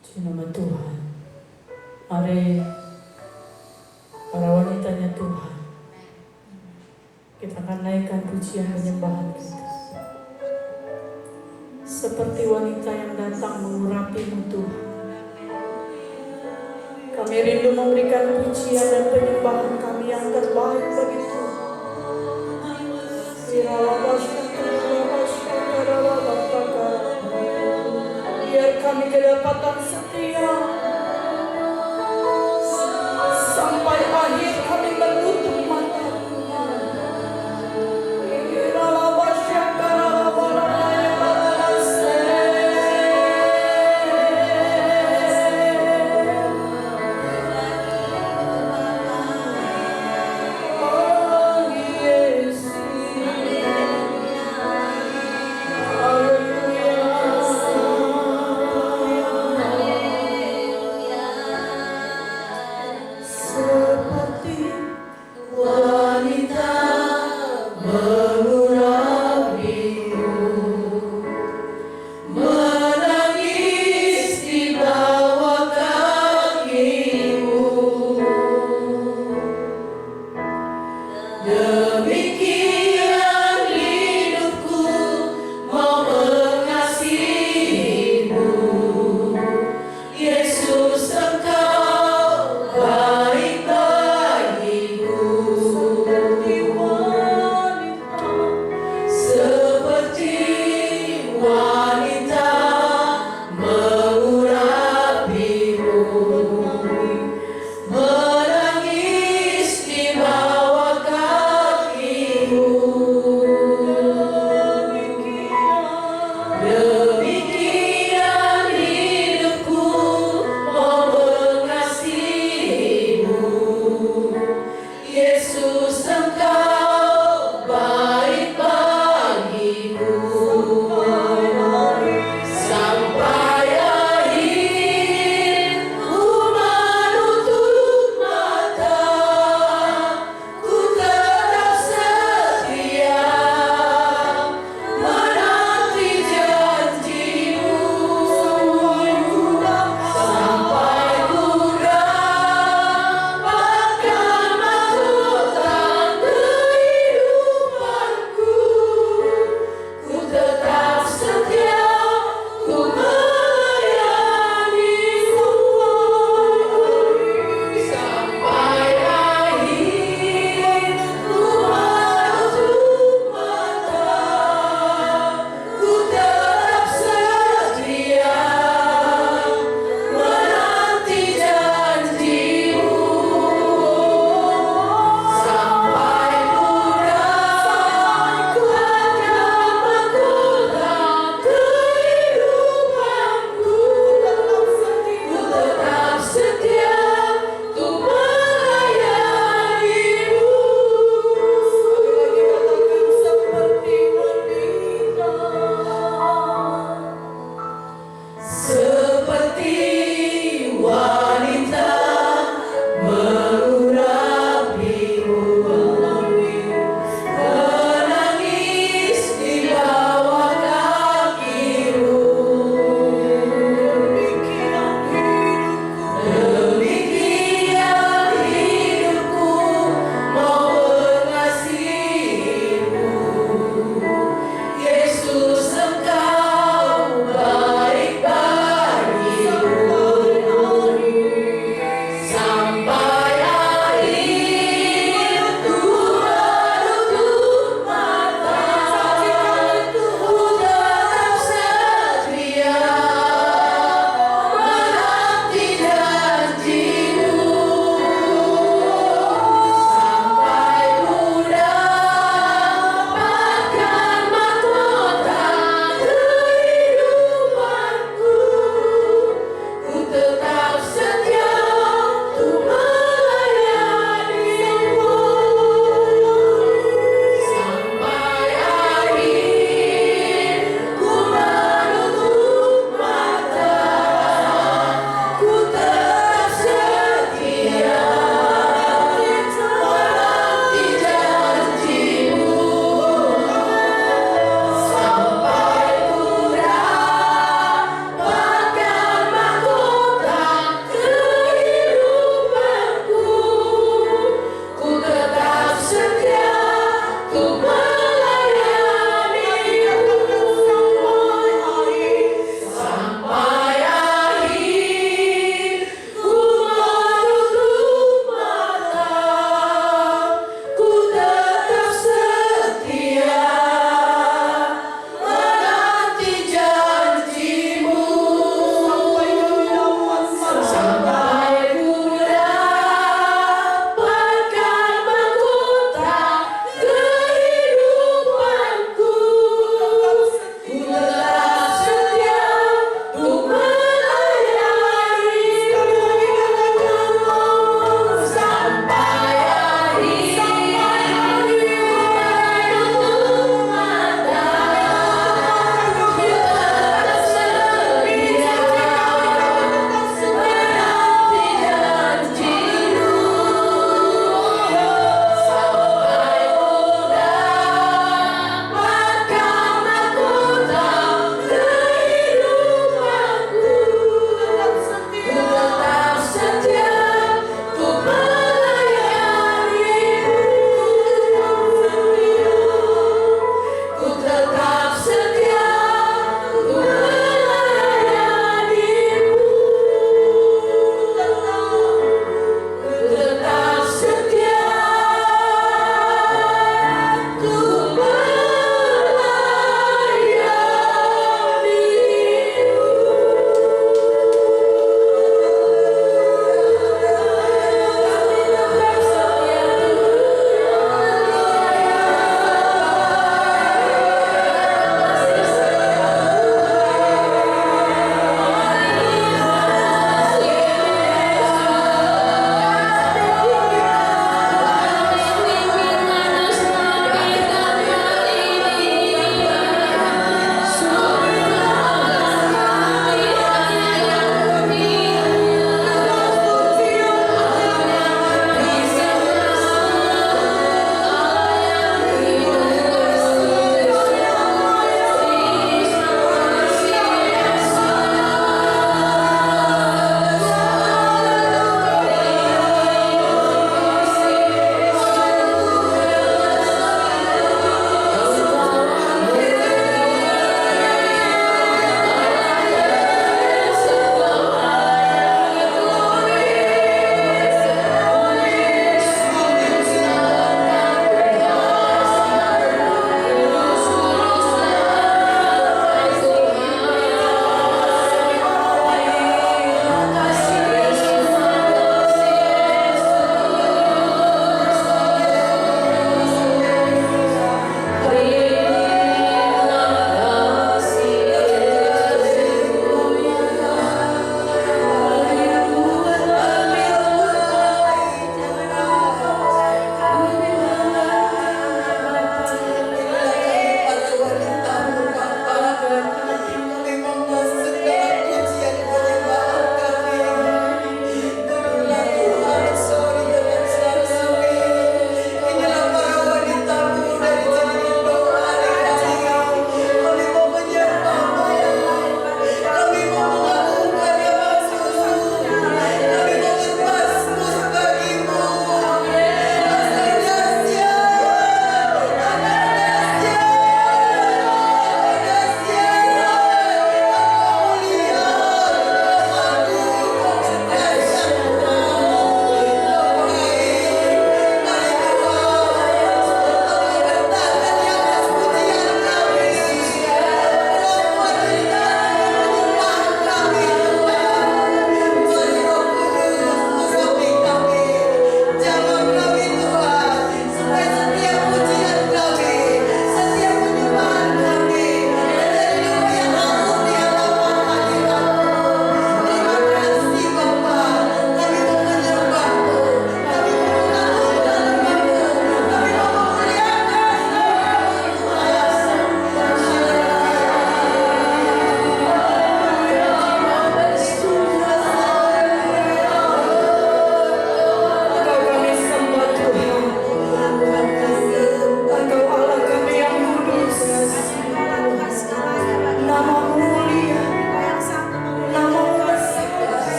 Puji nama Tuhan. Mari para wanitanya Tuhan, kita akan naikkan pujian penyembahan kita. Seperti wanita yang datang mengurapi-Mu Tuhan, kami rindu memberikan pujian dan penyembahan kami yang terbaik bagi Tuhan. Biar kami kedapatan setia sampai akhir kami menutup mata.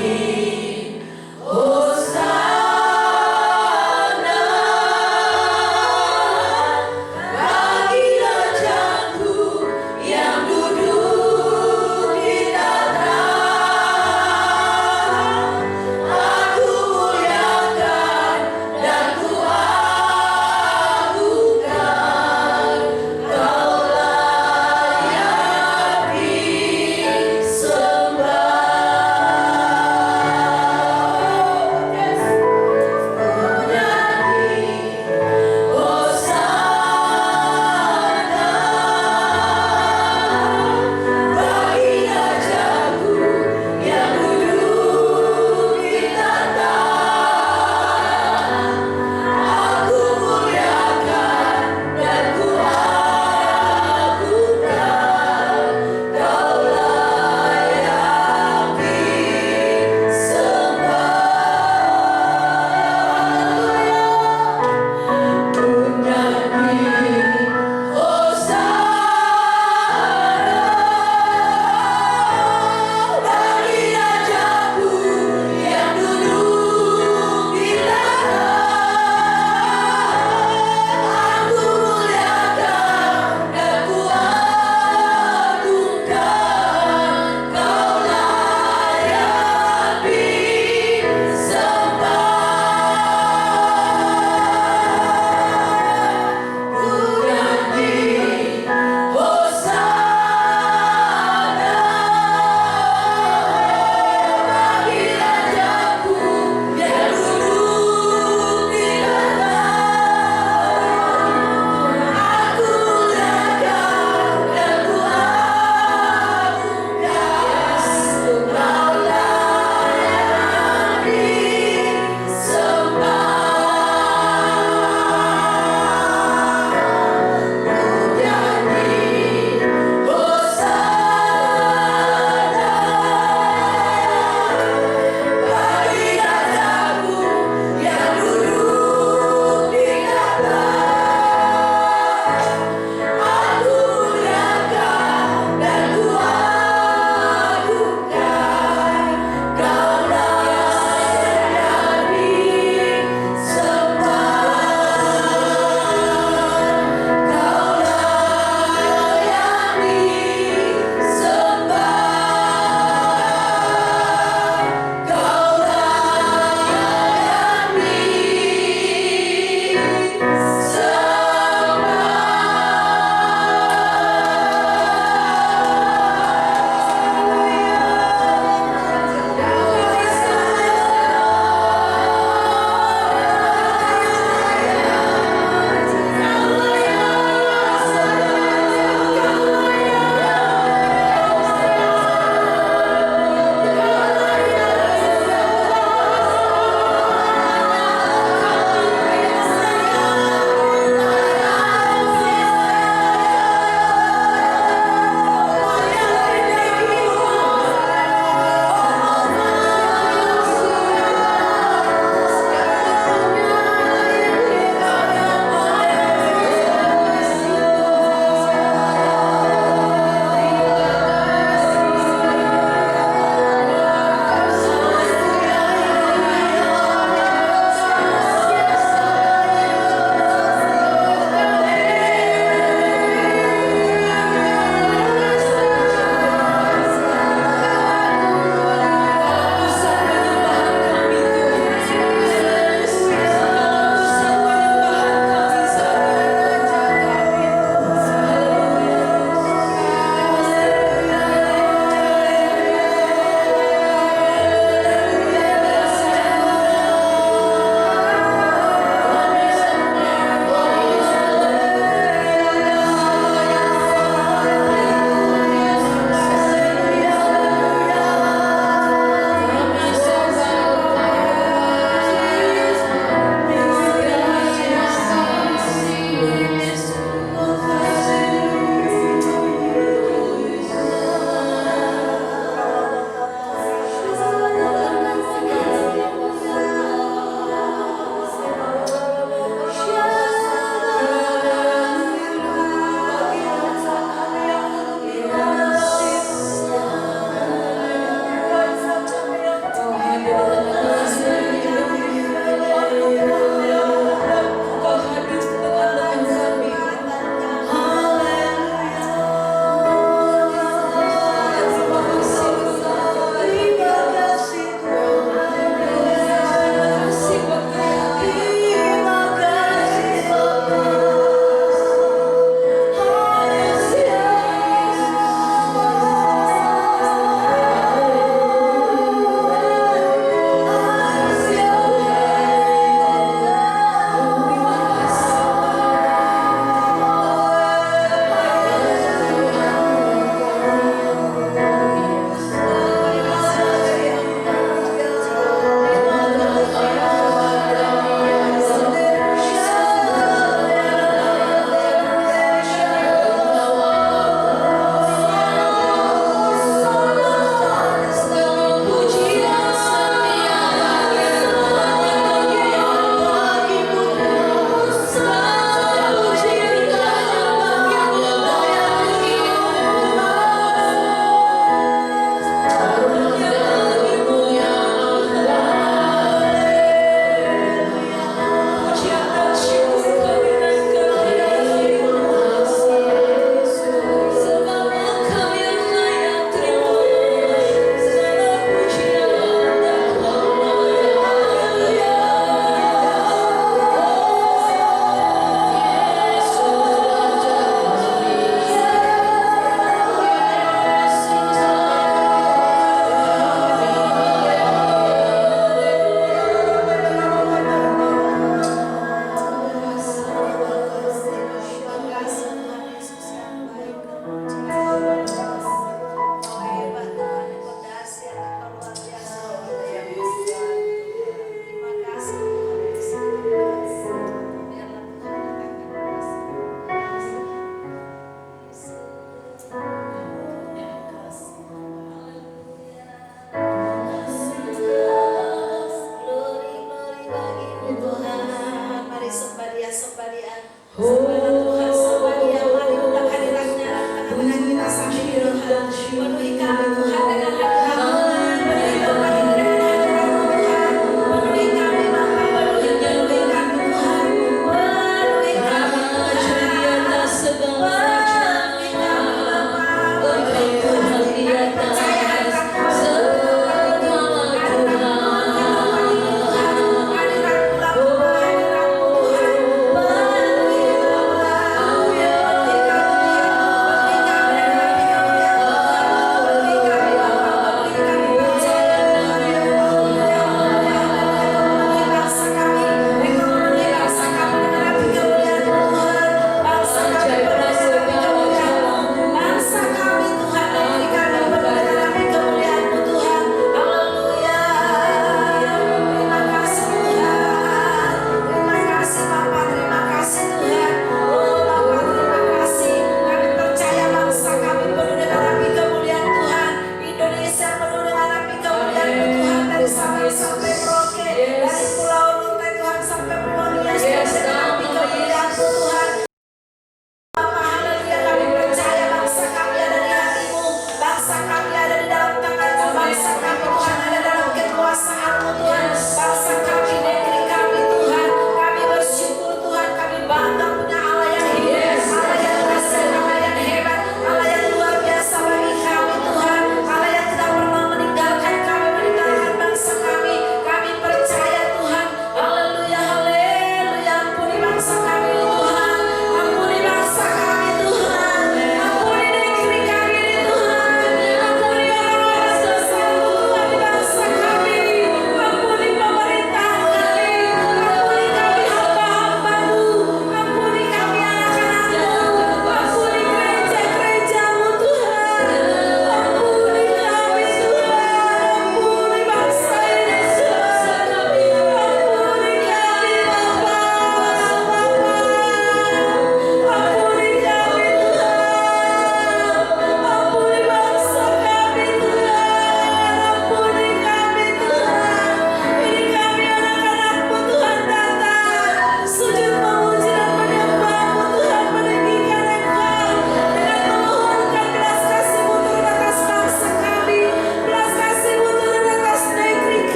Sembah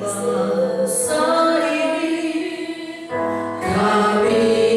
Negeri kami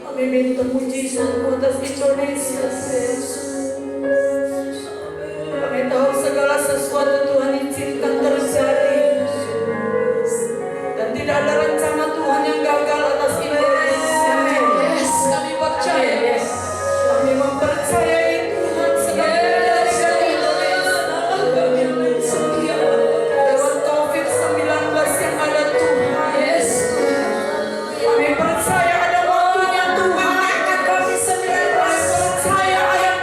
Kami minta mujizat-Mu atas Indonesia, Yesus. Kami tahu segala sesuatu Tuhan izinkan terjadi. Dan tidak ada rencana Tuhan yang gagal atas Indonesia. Yes, kami percaya. Yes. Kami mempercayai Tuhan sedang berada di Indonesia. Lewat COVID-19 yang ada Tuhan. Yes. Kami percaya ada waktunya Tuhan. Kami percaya ayat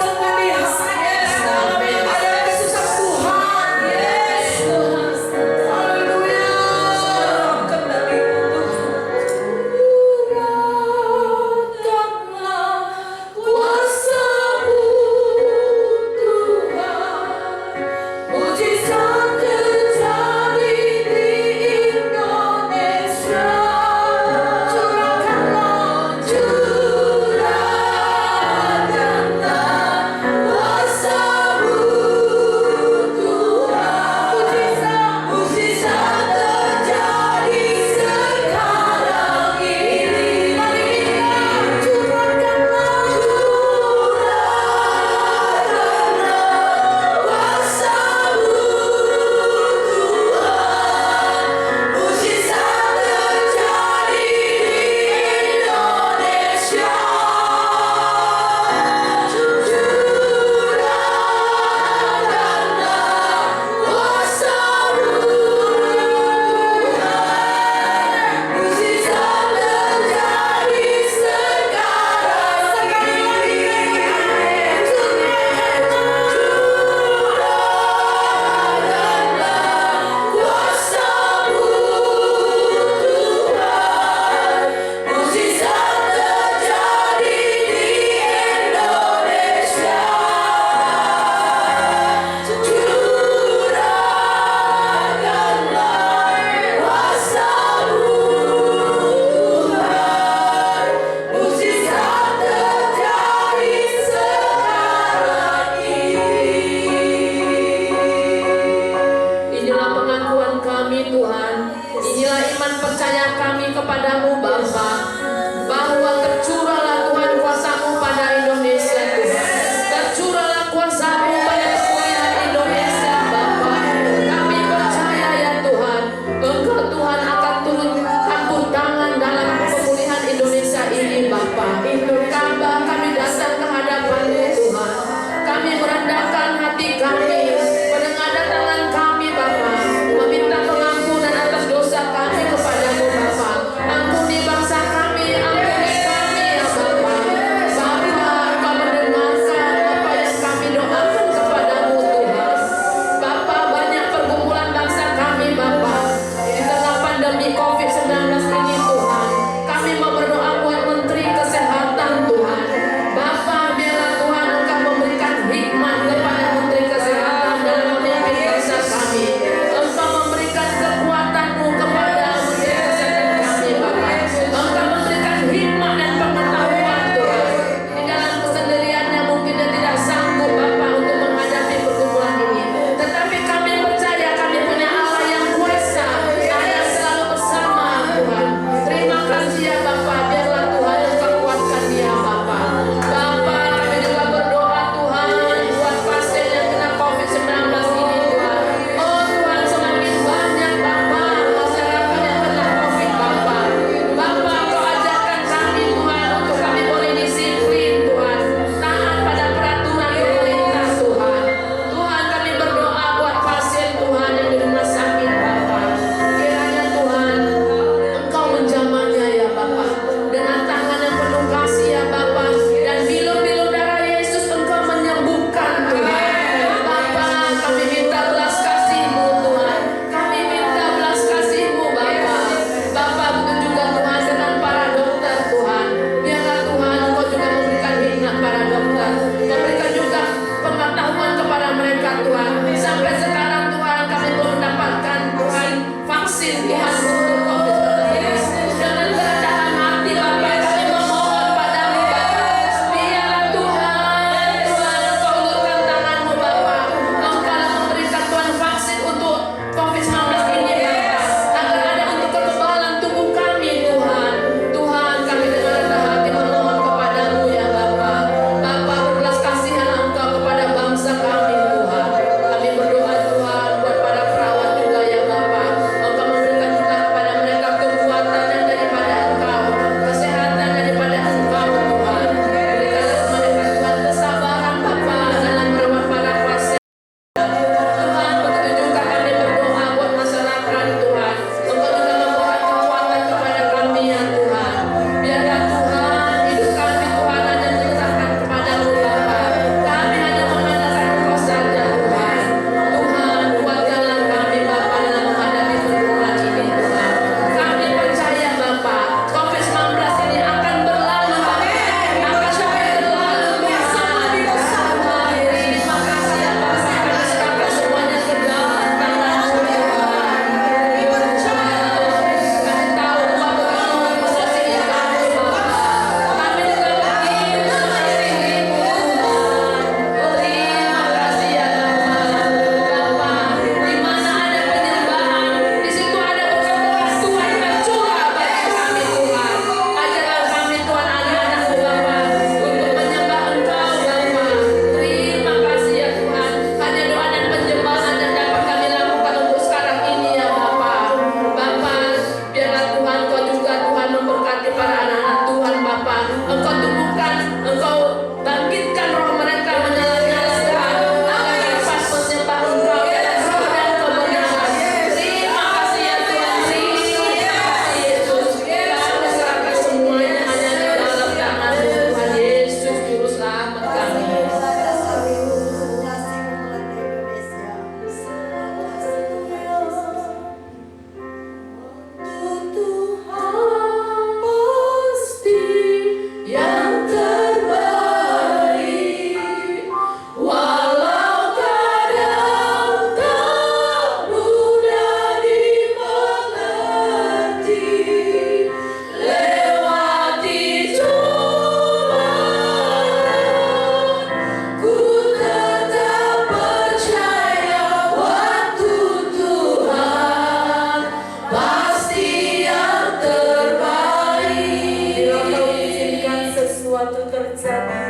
sesuatu terjadi.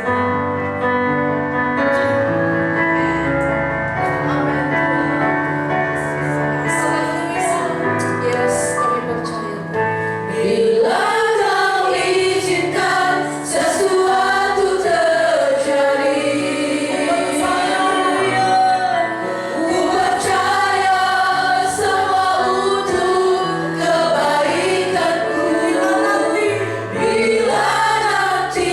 Amin Tuhan. Yes, kami percaya. Bila Kau izinkan sesuatu terjadi, ku percaya semua untuk kebaikanku. Bila nanti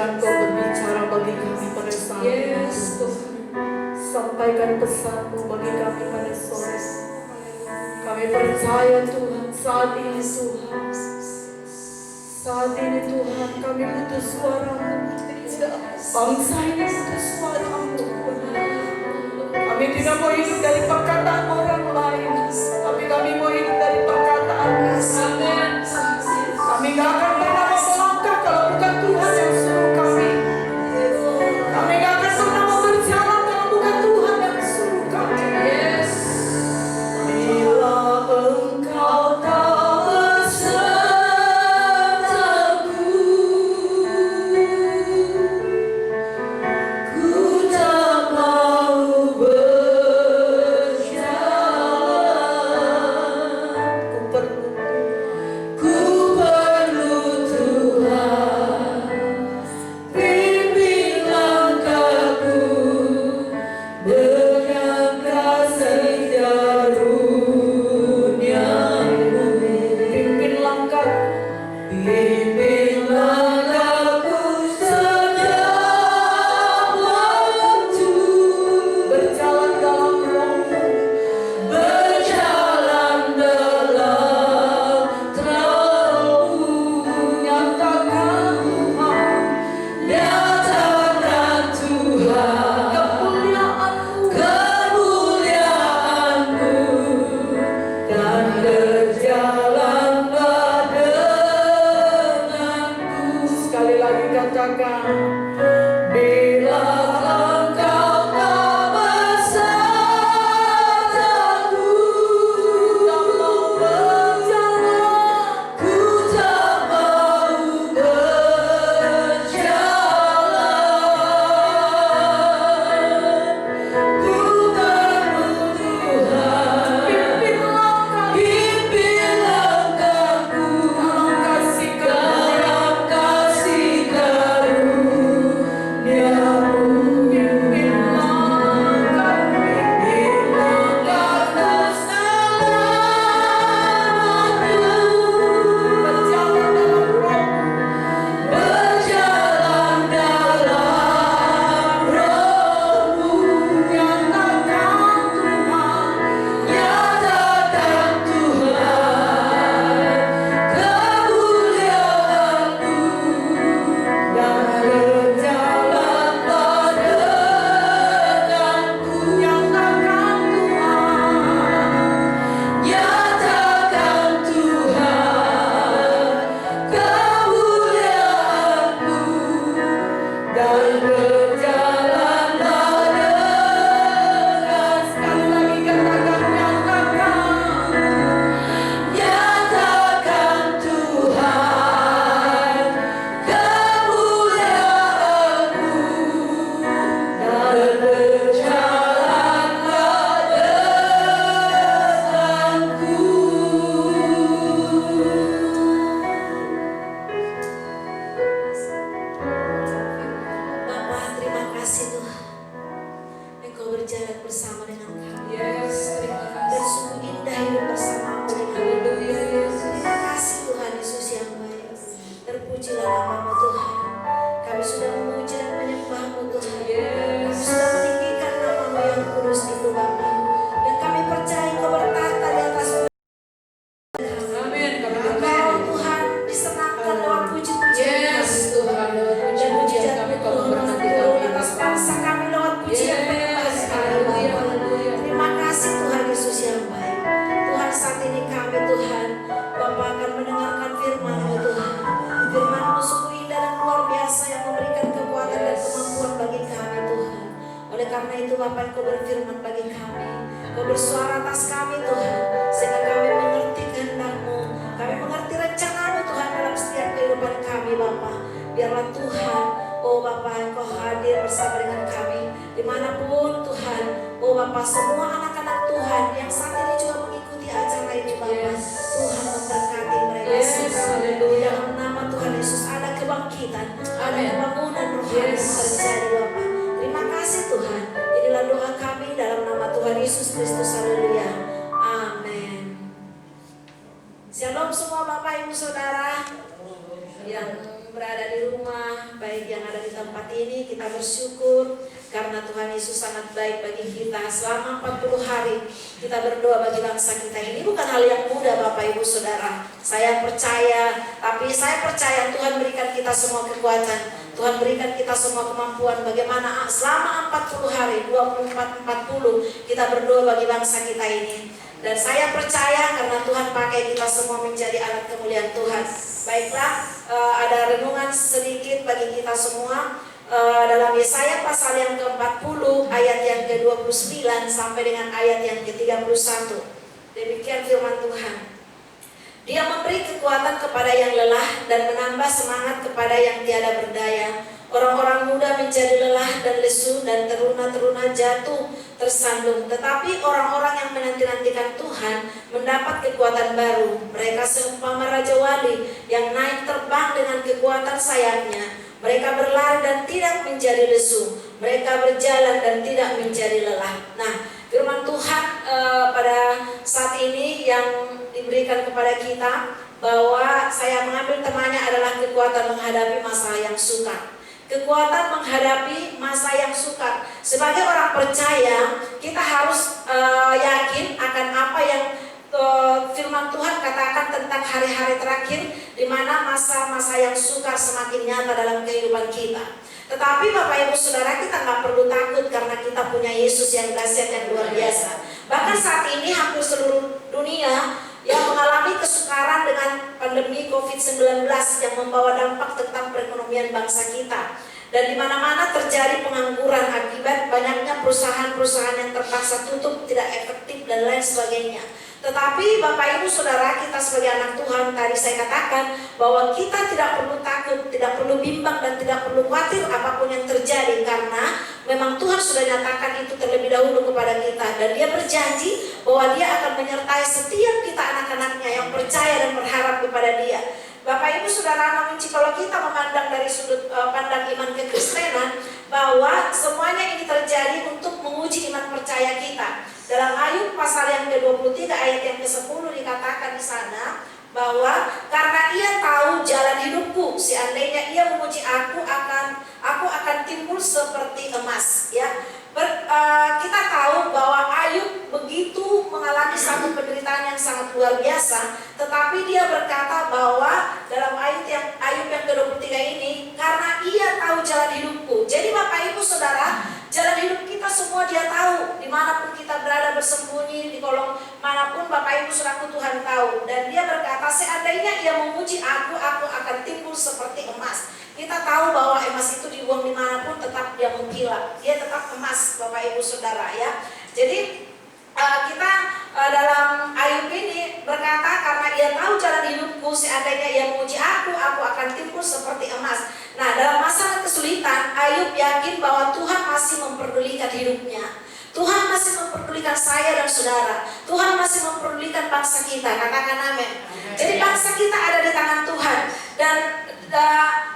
izinkan Kau berbicara bagi kami pada saat ini. Yes, Tuhan. Sampaikan pesan-Mu bagi kami pada sore. Kami percaya Tuhan, saat ini Tuhan. Saat ini Tuhan, kami butuh suara-Mu. Bangsa ini butuh suara-Mu. Kami tidak mau hidup dari perkataan orang lain, tapi kami mau hidup dari perkataan-Mu. Amin. Kami gak akan pernah melangkah kalau bukan Tuhan yang suruh kami. Kami gak akan pernah mau berjalan kalau bukan Tuhan yang suruh kami. Yes. Bila Engkau tak besertaku, ku tak mau berjalan. Ku perlu Tuhan, pimpin langkahku dengan kasih karunia-Mu. Pimpin langkahku setiap waktu, berjalan dalam Roh-Mu, berjalan dalam terang-Mu. Nyatakan Tuhan, nyatakan Tuhan kemuliaan-Mu, dan berjalanlah denganku. Sekali lagi katakan, bila Engkau tak besertaku, tak mau berjalan, ku tak mau berjalan. Ku perlu Tuhan, pimpin langkahku dalam kasih karunia-Mu. Pimpin langkahku selamatku, berjalan dalam Roh-Mu, berjalan dalam Roh-Mu. Nyatakan Tuhan, nyatakan Tuhan kemuliaan-Mu, dan berjalanlah denganku. Nyatakan Tuhan, nyatakan Tuhan kemuliaan-Mu, dan berjalanlah dengan. Sekali lagi katakan, nyatakan Tuhan kemuliaan-Mu, dan berjalanlah denganku. Bapa, terima kasih Tuhan. Engkau berjalan bersama dengan kami. Yes, terima Dan kasih. sungguh indah hidup bersamamu dengan kami. Haleluya, Yesus. Terima kasih Tuhan Yesus yang baik. Terpujilah nama-Mu Tuhan. Kami sudah memuji dan menyembah-Mu Tuhan. Kami sudah meninggikan nama-Mu yang kudus itu Bapa. Dan kami percaya Engkau bertata di atas kami. Amin. Kami Engkau percaya. Tuhan disenangkan lewat puji-pujian Yes, kami. Tuhan. Lewat Dan puji-pujian pujian kami, itu kau memberkati turun kami. atas bangsa kami lewat pujian penyembahan Yes, kami. haleluya, Bapa. haleluya. Terima kasih Tuhan Yesus yang baik. Tuhan, saat ini kami Tuhan, Bapa akan mendengarkan firman-Mu Tuhan. Firman-Mu sungguh indah dan luar biasa yang memberikan kekuatan dan kemampuan bagi kami Tuhan. Oleh karena itu Bapa, Engkau berfirman bagi kami. Engkau bersuara atas kami Tuhan, sehingga kami mengerti kehendak-Mu. Kami mengerti rencana-Mu Tuhan dalam setiap kehidupan kami Bapa. Biarlah Tuhan, oh Bapa, Engkau hadir bersama dengan kami dimanapun Tuhan. Oh Bapa, semua anak-anak Tuhan yang saat ini juga mengikuti acara ini Bapa. Yes. Tuhan memberkati mereka Yes, semua. haleluya. Dalam nama Tuhan Yesus ada kebangkitan, ada Amin. pembangunan rohani Yes. terjadi Bapa. Terima kasih Tuhan. Inilah doa kami dalam nama Tuhan Yesus Kristus. Haleluya. Amin. Shalom semua Bapak Ibu Saudara yang berada di rumah, baik yang ada di tempat ini, kita bersyukur karena Tuhan Yesus sangat baik bagi kita. Selama 40 hari kita berdoa bagi bangsa kita. Ini bukan hal yang mudah Bapak Ibu Saudara. Saya percaya, tapi saya percaya Tuhan berikan kita semua kekuatan. Tuhan berikan kita semua kemampuan bagaimana selama 40 hari, 24-40 kita berdoa bagi bangsa kita ini. Dan saya percaya karena Tuhan pakai kita semua menjadi alat kemuliaan Tuhan. Baiklah, ada renungan sedikit bagi kita semua dalam Yesaya pasal yang ke-40 ayat yang ke-29 sampai dengan ayat yang ke-31. Demikian firman Tuhan. Dia memberi kekuatan kepada yang lelah dan menambah semangat kepada yang tiada berdaya. Orang-orang muda menjadi lelah dan lesu dan teruna-teruna jatuh tersandung. Tetapi orang-orang yang menanti-nantikan Tuhan mendapat kekuatan baru. Mereka seumpama Raja Wali yang naik terbang dengan kekuatan sayapnya. Mereka berlari dan tidak menjadi lesu. Mereka berjalan dan tidak menjadi lelah. Nah, firman Tuhan pada saat ini yang diberikan kepada kita bahwa saya mengambil temanya adalah kekuatan menghadapi masa yang sukar. Kekuatan menghadapi masa yang sukar. Sebagai orang percaya, kita harus yakin akan apa yang firman Tuhan katakan tentang hari-hari terakhir, di mana masa-masa yang sukar semakin nyata dalam kehidupan kita. Tetapi Bapak Ibu Saudara, kita nggak perlu takut karena kita punya Yesus yang dahsyat yang luar biasa. Bahkan saat ini hampir seluruh dunia yang mengalami kesukaran dengan pandemi COVID-19 yang membawa dampak tentang perekonomian bangsa kita. Dan di mana-mana terjadi pengangguran akibat banyaknya perusahaan-perusahaan yang terpaksa tutup, tidak efektif dan lain sebagainya. Tetapi Bapak Ibu Saudara, kita sebagai anak Tuhan, tadi saya katakan bahwa kita tidak perlu takut, tidak perlu bimbang dan tidak perlu khawatir apapun yang terjadi, karena memang Tuhan sudah nyatakan itu terlebih dahulu kepada kita. Dan Dia berjanji bahwa Dia akan menyertai setiap kita anak-anaknya yang percaya dan berharap kepada Dia. Bapak Ibu Saudara, namun kalau kita memandang dari sudut pandang iman kekristenan, bahwa semuanya ini terjadi untuk menguji iman percaya kita. Dalam Ayub pasal yang ke-23 ayat yang ke-10 dikatakan di sana bahwa karena ia tahu jalan hidupku, seandainya ia memuji aku akan timbul seperti emas. Ya, kita tahu bahwa Ayub begitu mengalami satu penderitaan yang sangat luar biasa, tetapi dia berkata bahwa dalam Ayub yang ke-23 ini, karena ia tahu jalan hidupku. Jadi Bapak Ibu Saudara, jalan hidup kita semua Dia tahu. Dimanapun kita berada bersembunyi, di kolong manapun Bapak Ibu Saudaraku, Tuhan tahu. Dan Dia berkata, seandainya ia memuji aku akan timbul seperti emas. Kita tahu bahwa emas itu dibuang dimanapun tetap dia mengkilap. Dia tetap emas Bapak Ibu Saudara ya. Jadi kita dalam Ayub ini berkata, karena ia tahu jalan hidupku, seandainya ia memuji aku akan timbul seperti emas. Nah, dalam masa kesulitan, Ayub yakin bahwa Tuhan masih memperdulikan hidupnya. Tuhan masih memperdulikan saya dan saudara. Tuhan masih memperdulikan bangsa kita. Katakan amin. Jadi bangsa kita ada di tangan Tuhan. Dan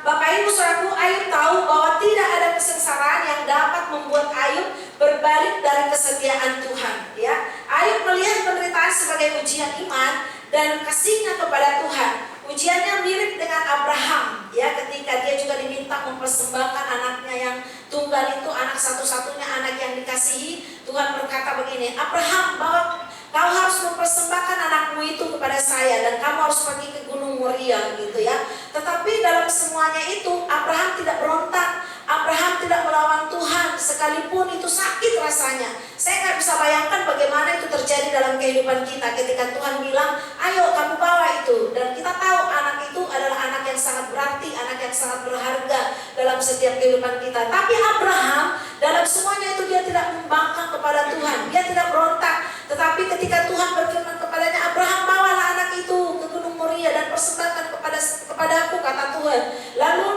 Bapak Ibu Saudaraku, Ayub tahu bahwa tidak ada kesengsaraan yang dapat membuat Ayub berbalik dari kesetiaan Tuhan. Ya, Ayub melihat penderitaan sebagai ujian iman dan kasihnya kepada Tuhan. Ujiannya mirip dengan Abraham, ya, ketika dia juga diminta mempersembahkan anaknya yang tunggal itu, anak satu-satunya, anak yang dikasihi. Tuhan berkata begini, Abraham, bahwa kau harus mempersembahkan anakmu itu kepada saya dan kamu harus pergi ke Gunung Moria, gitu ya. Tetapi dalam semuanya itu Abraham tidak berontak, Abraham tidak melawan Tuhan, sekalipun itu sakit rasanya. Saya nggak bisa bayangkan bagaimana itu terjadi dalam kehidupan kita ketika Tuhan bilang, ayo kamu bawa itu. Dan kita tahu anak itu adalah anak yang sangat berarti, anak yang sangat berharga dalam setiap kehidupan kita. Tapi Abraham dalam semuanya itu dia tidak membangkang kepada Tuhan, dia tidak berontak. Tetapi ketika Tuhan berfirman kepadanya, Abraham, bawalah anak itu ke Gunung Moria dan persembahkan kepadaku, kata Tuhan. Lalu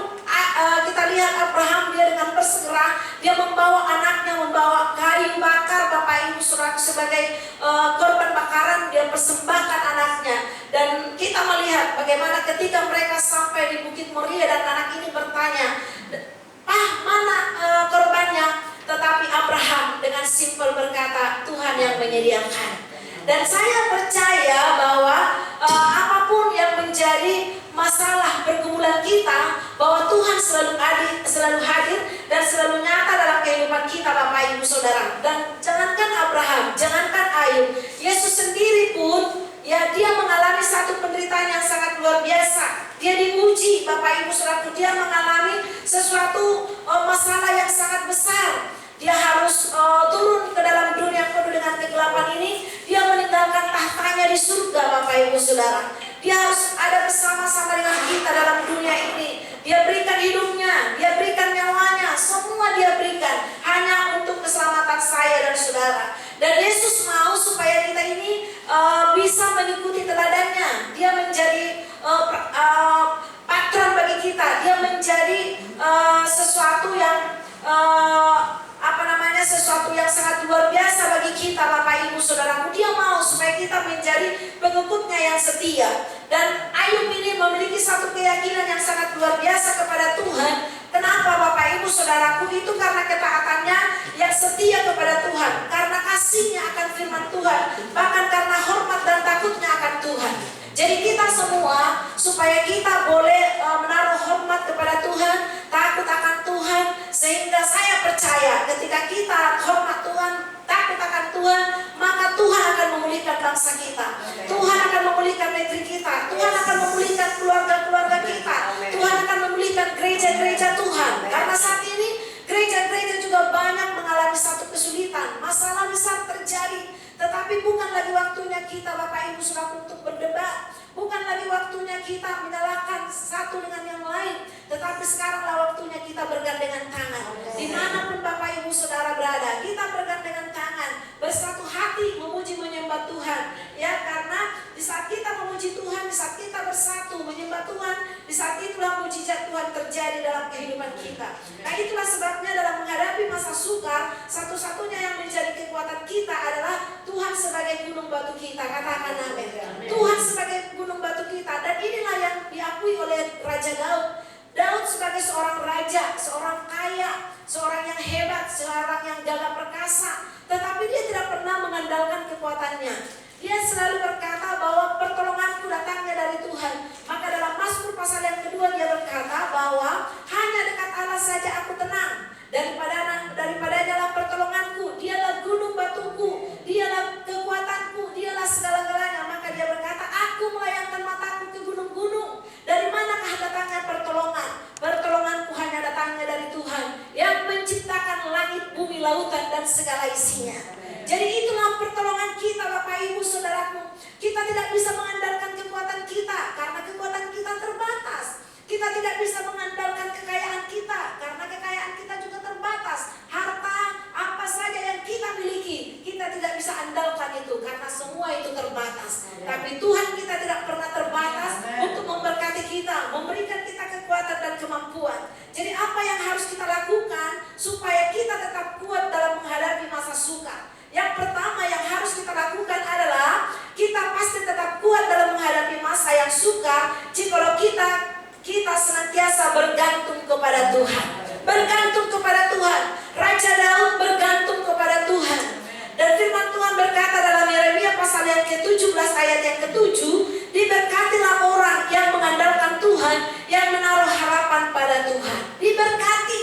kita lihat Abraham, dia dengan bersegera dia membawa anaknya, membawa kayu bakar Bapak Ibu Saudara sebagai korban bakaran, dia persembahkan anaknya. Dan kita melihat bagaimana ketika mereka sampai di Bukit Moria dan anak ini bertanya, mana korbannya? Tetapi Abraham dengan simpel berkata, Tuhan yang menyediakan. Dan saya percaya bahwa apapun yang menjadi masalah pergumulan kita, Tuhan selalu hadir dan selalu nyata dalam kehidupan kita Bapak Ibu Saudara. Dan jangankan Abraham, jangankan Ayub, Yesus sendiri pun ya dia mengalami satu penderitaan yang sangat luar biasa. Dia diuji Bapak Ibu Saudara, dia mengalami sesuatu masalah yang sangat besar. Dia harus turun ke dalam dunia penuh dengan kegelapan ini. Dia meninggalkan tahtanya di surga Bapak Ibu Saudara. Dia harus ada bersama-sama dengan kita dalam dunia ini. Dia berikan hidupnya, dia berikan nyawanya, semua dia berikan hanya untuk keselamatan saya dan saudara. Dan Yesus mau supaya kita ini bisa mengikuti teladannya. Dia menjadi patron bagi kita. Dia menjadi sesuatu yang sesuatu yang sangat luar biasa bagi kita Bapak Ibu Saudaraku. Dia mau supaya kita menjadi pengikutnya yang setia. Dan Ayub ini memiliki satu keyakinan yang sangat luar biasa kepada Tuhan. Kenapa Bapak Ibu Saudaraku? Itu karena ketaatannya yang setia kepada Tuhan, karena kasihnya akan firman Tuhan, bahkan karena hormat dan takutnya akan Tuhan. Jadi kita semua supaya kita boleh menaruh hormat kepada Tuhan, takut akan Tuhan, sehingga saya percaya ketika kita hormat Tuhan, takut akan Tuhan, maka Tuhan akan memulihkan bangsa kita. Tuhan akan memulihkan negeri kita. Tuhan akan memulihkan keluarga-keluarga kita. Tuhan akan memulihkan gereja-gereja Tuhan. Karena saat ini gereja-gereja juga banyak mengalami satu kesulitan, masalah besar terjadi. Tetapi bukan lagi waktunya kita Bapak Ibu Saudara untuk berdebat. Bukan lagi waktunya kita menyalahkan satu dengan yang lain. Tetapi sekaranglah waktunya kita bergandengan tangan. Dimanapun Bapak Ibu Saudara berada, kita bergandengan tangan, bersatu hati memuji menyembah Tuhan. Ya, karena di saat kita memuji Tuhan, di saat kita bersatu menyembah Tuhan, di saat itulah mujizat Tuhan terjadi dalam kehidupan kita. Nah, itulah sebabnya dalam menghadapi masa sukar, satu-satunya yang menjadi kekuatan kita adalah Tuhan sebagai gunung batu kita. Katakan amin. Tuhan sebagai gunung batu kita. Dan inilah yang diakui oleh Raja Daud. Daud sebagai seorang raja, seorang kaya, seorang yang hebat, seorang yang gagah perkasa. Tetapi dia tidak pernah mengandalkan kekuatannya. Dia selalu berkata bahwa pertolonganku datangnya dari Tuhan. Maka dalam Mazmur pasal yang kedua dia berkata bahwa hanya dekat Allah saja aku tenang. Daripadanya lah pertolonganku, dialah gunung batuku, dialah kekuatanku, dialah segala-galanya. Maka dia berkata, aku melayangkan mataku ke gunung-gunung. Dari manakah datangnya pertolongan? Pertolonganku hanya datangnya dari Tuhan yang menciptakan langit, bumi, lautan dan segala isinya. Jadi itulah pertolongan kita Bapak Ibu Saudaraku. Kita tidak bisa mengandalkan kekuatan kita karena kekuatan kita terbatas. Kita tidak bisa mengandalkan kekayaan kita karena kekayaan kita juga terbatas. Harta apa saja yang kita miliki, kita tidak bisa andalkan itu karena semua itu terbatas. Tapi Tuhan kita tidak pernah terbatas untuk memberkati kita, memberikan kita kekuatan dan kemampuan. Jadi apa yang harus kita lakukan supaya kita tetap kuat dalam menghadapi masa sukar? Yang pertama yang harus kita lakukan adalah kita pasti tetap kuat dalam menghadapi masa yang sukar jikalau kita senantiasa bergantung kepada Tuhan. Bergantung kepada Tuhan. Raja Daud bergantung kepada Tuhan. Dan firman Tuhan berkata dalam Yeremia pasal yang ke-17 ayat yang ke-7, diberkatilah orang yang mengandalkan Tuhan, yang menaruh harapan pada Tuhan. Diberkati.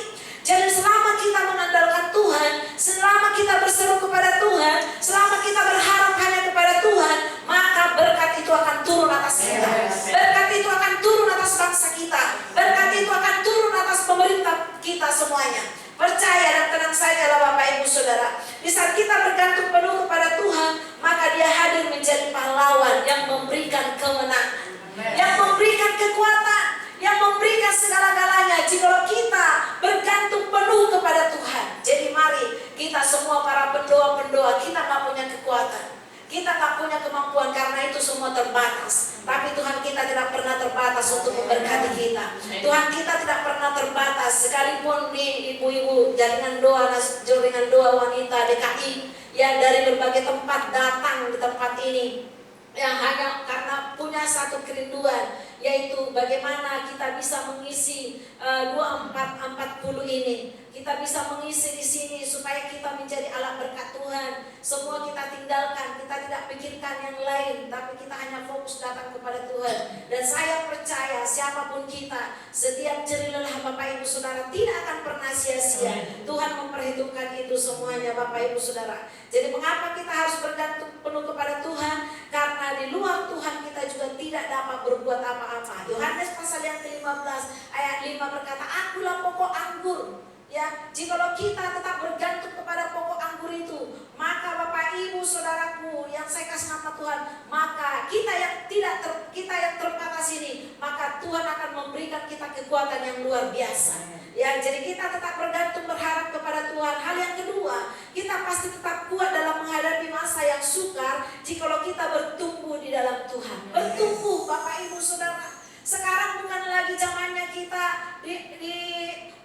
Jadi selama kita mengandalkan Tuhan, selama kita berseru kepada Tuhan, selama kita berharap hanya kepada Tuhan, maka berkat itu akan turun atas kita. Berkat itu akan turun atas bangsa kita. Berkat itu akan turun atas pemerintah kita semuanya. Percaya dan tenang sajalah Bapak Ibu Saudara. Di saat kita bergantung penuh kepada Tuhan, maka Dia hadir menjadi pahlawan yang memberikan kemenangan, yang memberikan kekuatan, yang memberikan segala-galanya jikalau kita bergantung penuh kepada Tuhan. Jadi mari kita semua para pendoa-pendoa, kita gak punya kekuatan, kita gak punya kemampuan karena itu semua terbatas. Tapi Tuhan kita tidak pernah terbatas untuk memberkati kita. Tuhan kita tidak pernah terbatas. Sekalipun nih ibu-ibu jaringan doa wanita DKI yang dari berbagai tempat datang di tempat ini, yang hanya karena punya satu kerinduan, yaitu bagaimana kita bisa mengisi 2440 ini. Kita bisa mengisi di sini supaya kita menjadi alat berkat Tuhan. Semua kita tinggalkan, kita tidak pikirkan yang lain, tapi kita hanya fokus datang kepada Tuhan. Dan saya percaya siapapun kita, setiap jerih lelah Bapak Ibu Saudara tidak akan pernah sia-sia. Tuhan memperhitungkan itu semuanya Bapak Ibu Saudara. Jadi mengapa kita harus bergantung penuh kepada Tuhan? Karena di luar Tuhan kita juga tidak dapat berbuat apa-apa. Yohanes pasal yang ke-15 ayat 5 berkata, akulah pokok anggur. Ya, jikalau kita tetap bergantung kepada pokok anggur itu, maka Bapak Ibu Saudaraku yang saya kasih nama Tuhan, maka kita yang terbatas ini, maka Tuhan akan memberikan kita kekuatan yang luar biasa. Ya, jadi kita tetap bergantung berharap kepada Tuhan. Hal yang kedua, kita pasti tetap kuat dalam menghadapi masa yang sukar jikalau kita bertumbuh di dalam Tuhan. Bertumbuh Bapak Ibu Saudara. Sekarang bukan lagi zamannya kita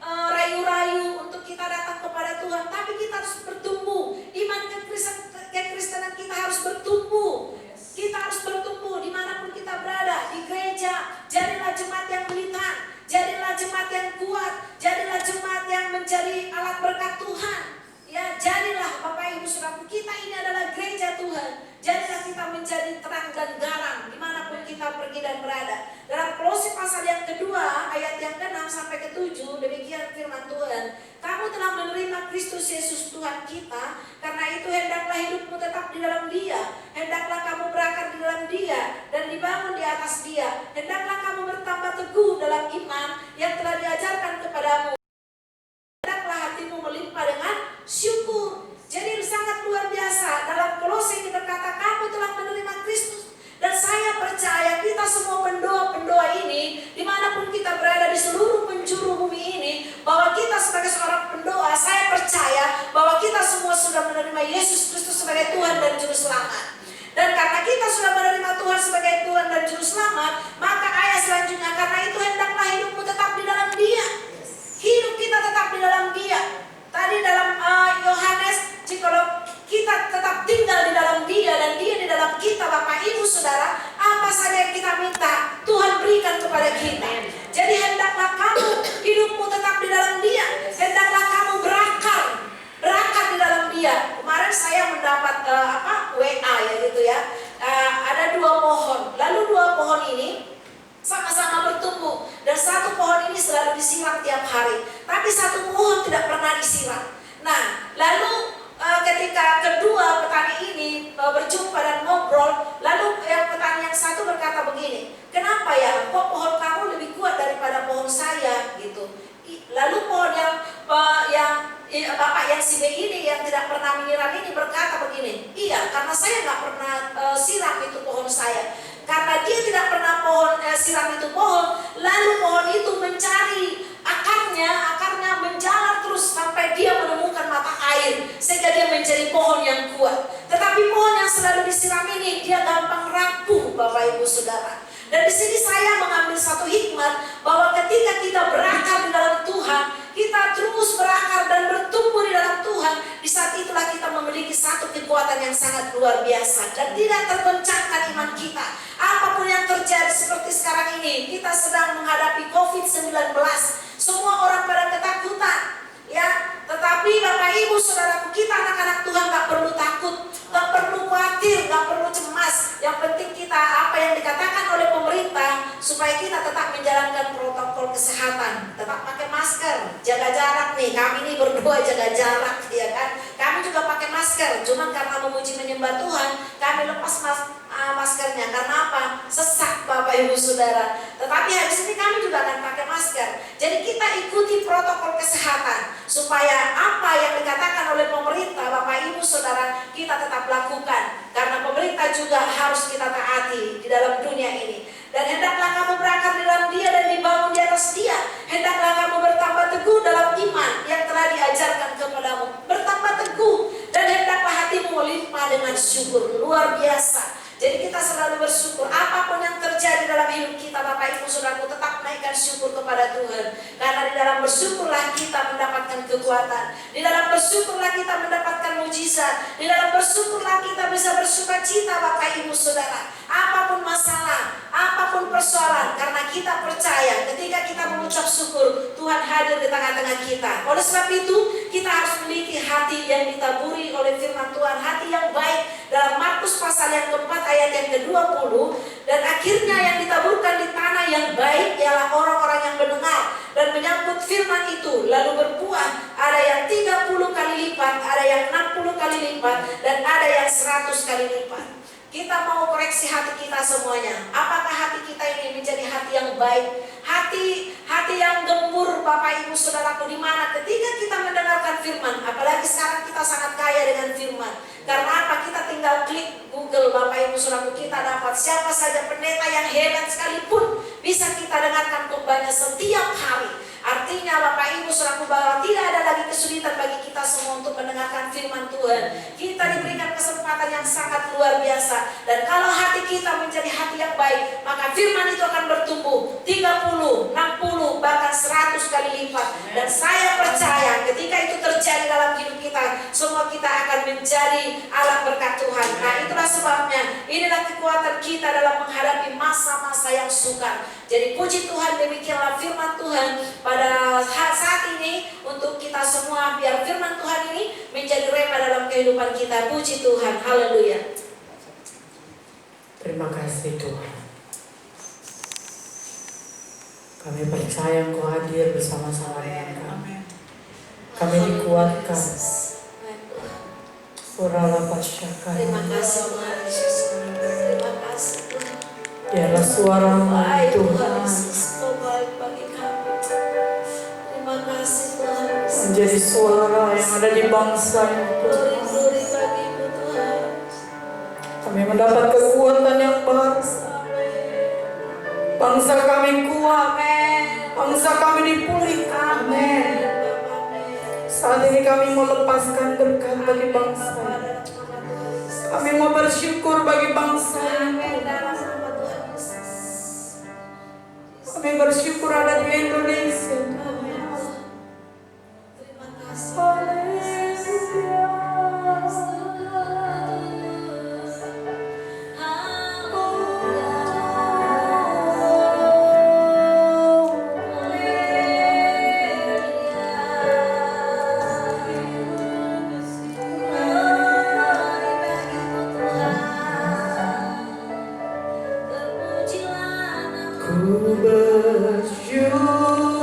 rayu-rayu untuk kita datang kepada Tuhan, tapi kita harus bertumbuh. Iman kekristenan kita harus bertumbuh. Kita harus bertumbuh dimanapun kita berada, di gereja. Jadilah jemaat yang militan, jadilah jemaat yang kuat, jadilah jemaat yang menjadi alat berkat Tuhan. Ya, jadilah Bapak Ibu Saudara, kita ini adalah gereja Tuhan. Jadilah kita menjadi terang dan garam dimanapun kita pergi dan berada. Dalam Kolose pasal yang kedua ayat yang ke-6 sampai ke-7 demikian firman Tuhan. Kamu telah menerima Kristus Yesus Tuhan kita, karena itu hendaklah hidupmu tetap di dalam Dia. Hendaklah kamu berakar di dalam Dia dan dibangun di atas Dia. Hendaklah kamu bertambah teguh dalam iman yang telah diajarkan kepadamu. Hendaklah hatimu melimpah dengan syukur. Jadi sangat luar biasa. Dalam Kolose ini berkata, kamu telah menerima Kristus. Dan saya percaya kita semua pendoa-pendoa ini, dimanapun kita berada di seluruh penjuru bumi ini, bahwa kita sebagai seorang pendoa, saya percaya bahwa kita semua sudah menerima Yesus Kristus sebagai Tuhan dan Juru Selamat. Dan karena kita sudah menerima Tuhan sebagai Tuhan dan Juru Selamat, maka ayat selanjutnya, karena itu hendaklah hidupmu tetap di dalam Dia. Hidup kita tetap di dalam Dia. Tadi dalam Yohanes, jikalau kita tetap tinggal di dalam Dia dan Dia di dalam kita, Bapak Ibu Saudara, apa saja yang kita minta Tuhan berikan kepada kita. Jadi hendaklah kamu hidupmu tetap di dalam Dia. Hendaklah kamu berakar di dalam Dia. Kemarin saya mendapat WA ya gitu ya. Ada 2 pohon. Lalu 2 pohon ini sama-sama bertumbuh, dan satu pohon ini selalu disiram tiap hari, tapi satu pohon tidak pernah disiram. Nah, lalu ketika kedua petani ini berjumpa dan ngobrol, lalu yang petani yang satu berkata begini, kenapa ya kok pohon kamu lebih kuat daripada pohon saya gitu. Lalu pohon yang bapak yang si B ini yang tidak pernah menyiram ini berkata begini, iya karena saya nggak pernah siram itu pohon saya. Karena dia tidak pernah siram itu pohon, lalu pohon itu mencari akarnya menjalar terus sampai dia menemukan mata air, sehingga dia menjadi pohon yang kuat. Tetapi pohon yang selalu disiram ini dia gampang rapuh, Bapak Ibu Saudara. Dan di sini saya mengambil satu hikmat bahwa ketika kita berakar di dalam Tuhan, kita terus berakar dan bertumbuh di dalam Tuhan, di saat itulah kita memiliki satu kekuatan yang sangat luar biasa dan tidak tergoncangkan iman kita. Apapun yang terjadi seperti sekarang ini, kita sedang menghadapi COVID-19. Semua orang pada ketakutan, ya. Tetapi Bapak Ibu Saudaraku, kita anak-anak Tuhan gak perlu takut, gak perlu khawatir, gak perlu cemas. Yang penting kita apa yang dikatakan oleh pemerintah, supaya kita tetap menjalankan protokol kesehatan, tetap pakai masker, jaga jarak nih. Kami ini berdua jaga jarak, ya kan. Kami juga pakai masker, cuman karena memuji menyembah Tuhan, kami lepas maskernya. Karena apa? Sesak Bapak Ibu Saudara. Tetapi habis ini kami juga akan pakai masker. Jadi kita ikuti protokol kesehatan supaya apa yang dikatakan oleh pemerintah, Bapak Ibu Saudara, kita tetap lakukan. Karena pemerintah juga harus kita taati di dalam dunia ini. Dan hendaklah kamu berakar di dalam Dia dan dibangun di atas Dia. Hendaklah kamu bertambah teguh dalam iman yang telah diajarkan kepadamu. Bertambah teguh dan hendaklah hatimu melimpah dengan syukur. Luar biasa. Jadi kita selalu bersyukur. Apapun yang terjadi dalam hidup kita, Bapak Ibu Saudaraku, tetap naikkan syukur kepada Tuhan. Karena di dalam bersyukurlah kita mendapatkan kekuatan. Di dalam bersyukurlah kita mendapatkan mujizat. Di dalam bersyukurlah kita bisa bersuka cita, Bapak Ibu Saudara. Apapun masalah, apapun persoalan, karena kita percaya ketika kita mengucap syukur, Tuhan hadir di tengah-tengah kita. Oleh sebab itu, kita harus memiliki hati yang ditaburi oleh firman Tuhan, hati yang baik. Dalam Markus pasal yang keempat ayat yang ke-20, dan akhirnya yang ditaburkan di tanah yang baik ialah orang-orang yang mendengar dan menyambut firman itu, lalu berbuah. Ada yang 30 kali lipat, ada yang 60 kali lipat, dan ada yang 100 kali lipat. Kita mau koreksi hati kita semuanya. Apakah hati kita ini menjadi hati yang baik? Hati yang gembur, Bapak Ibu Saudaraku, di mana ketika kita mendengarkan firman, apalagi sekarang kita sangat kaya dengan firman. Karena apa? Kita tinggal klik Google, Bapak Ibu Saudaraku, kita dapat siapa saja pendeta yang hebat sekalipun bisa kita dengarkan khotbahnya setiap hari. Artinya Bapak Ibu Saudaraku, bahwa tidak ada lagi kesulitan bagi kita semua untuk mendengarkan firman Tuhan. Kita diberikan kesempatan yang sangat luar biasa. Dan kalau hati kita menjadi hati yang baik, maka firman itu akan bertumbuh 30, 60, bahkan 100 kali lipat. Dan saya percaya ketika itu terjadi dalam hidup kita, semua kita akan menjadi alat berkat Tuhan. Nah, itulah sebabnya inilah kekuatan kita dalam menghadapi masa-masa yang sukar. Jadi puji Tuhan, demikianlah firman Tuhan pada saat ini untuk kita semua, biar firman Tuhan ini menjadi rema dalam kehidupan kita. Puji Tuhan, haleluya. Terima kasih Tuhan. Kami percaya Engkau hadir bersama-sama dengan kami. Kami dikuatkan. Surala Pasyaka. Terima kasih Tuhan Yesus. Terima kasih Tuhan. Biarlah suara-Mu Baik Tuhan Tuhan Yesus, Kau baik bagi kami. Terima kasih Tuhan Yesus. menjadi suara yang ada di bangsa ini Tuhan. Glory bagimu Tuhan. Kami mendapat kekuatan yang baru. Bangsa kami kuat. Bangsa kami dipulihkan. Saat ini kami mau lepaskan berkat bagi bangsa. Kami mau bersyukur bagi bangsa ini. Kami bersyukur ada di Indonesia. Terima kasih. Haleluya. Ku bersyukur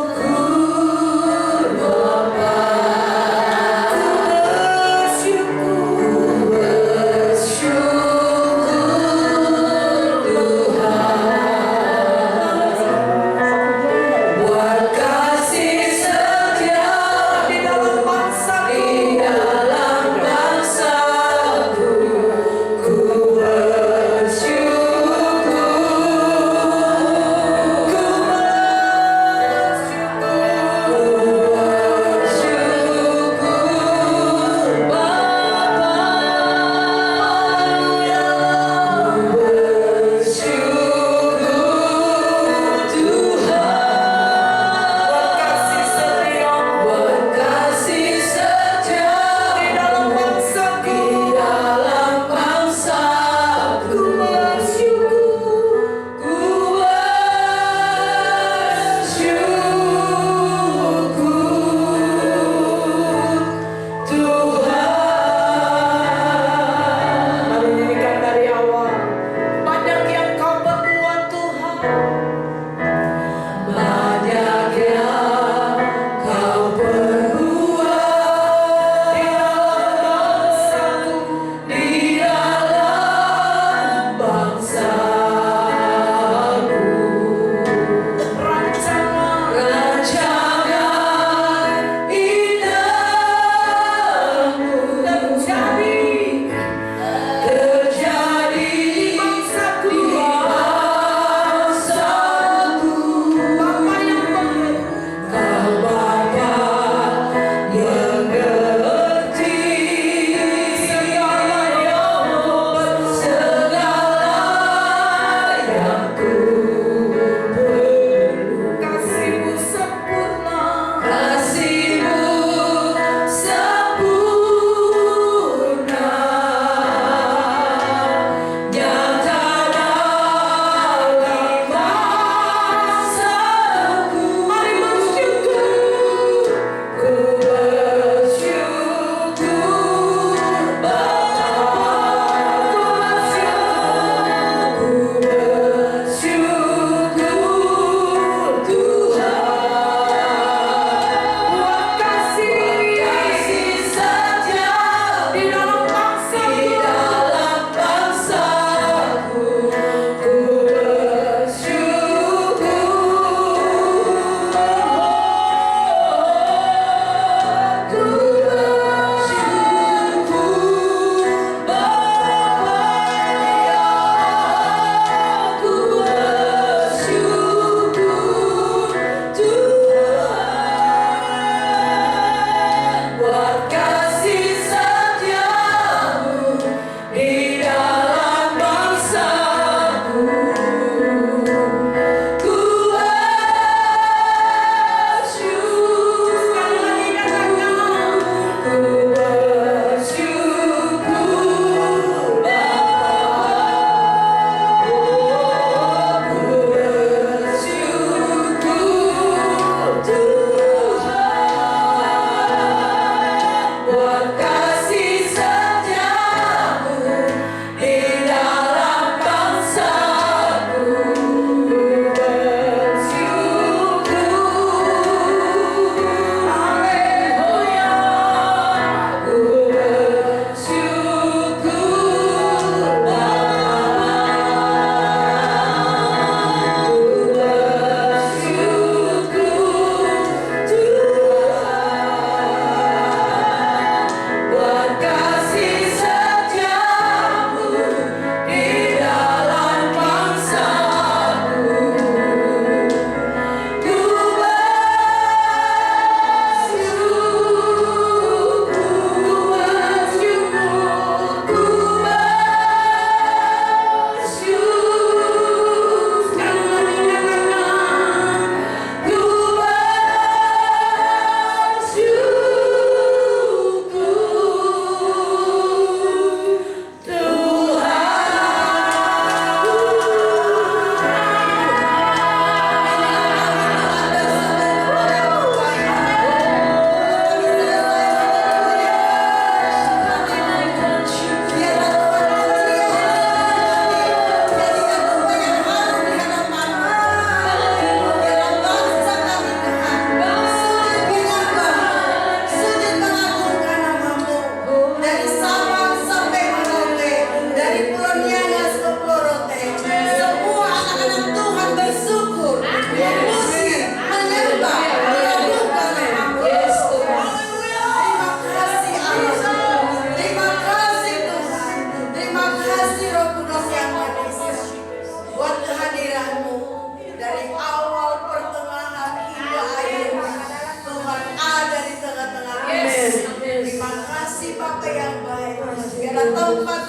tempat